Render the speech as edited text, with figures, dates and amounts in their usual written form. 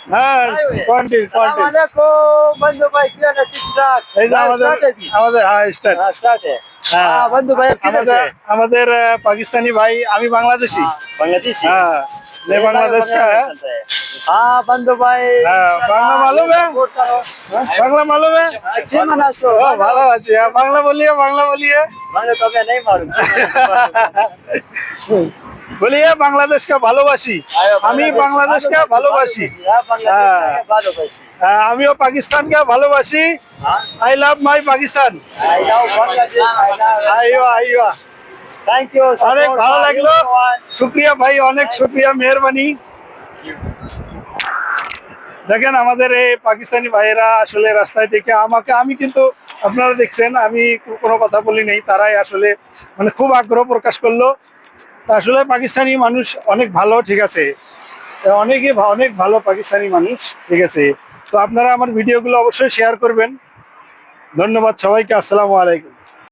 হ্যাঁ কন্টিনিউ সালাম কন্টিনিউ আলাইকুম বন্ধু ভাই কি আছে ঠিকঠাক এই যে আমাদের স্টার্ট স্টার্টে হ্যাঁ বন্ধু ভাই কি আছে আমাদের আমাদের পাকিস্তানি ভাই আমি বাংলাদেশি बांग्लादेशी हाँ मैं बांग्लादेश का है हाँ बंधु भाई हाँ बांग्ला मालूम है बांग्ला मालूम है अच्छे मना सो ও ভালো আছি বাংলা বলিয়ে বাংলা বলিए मैंने तो मैं नहीं मालूम বলিए বাংলাদেশ কা ভালোবাসি আমি বাংলাদেশ কা ভালোবাসি আমিও পাকিস্তান কা ভালোবাসি I love my Pakistan I love Bangladesh আইও আইও थैंक यू অনেক ভালো লাগলো শুক্রিয়া ভাই অনেক শুক্রিয়া মেহরবানি দেখেন আমাদের এই পাকিস্তানি ভাইয়েরা আসলে রাস্তায় থেকে আমাকে আমি কিন্তু আপনারা দেখছেন আমি কোনো কথা বলি নাই তারাই আসলে মানে খুব আগ্রহ প্রকাশ করলো তা আসলে পাকিস্তানি মানুষ অনেক ভালো ঠিক আছে অনেক ভালো পাকিস্তানি মানুষ ঠিক আছে তো আপনারা আমার ভিডিওগুলো অবশ্যই শেয়ার করবেন ধন্যবাদ সবাইকে আসসালামু আলাইকুম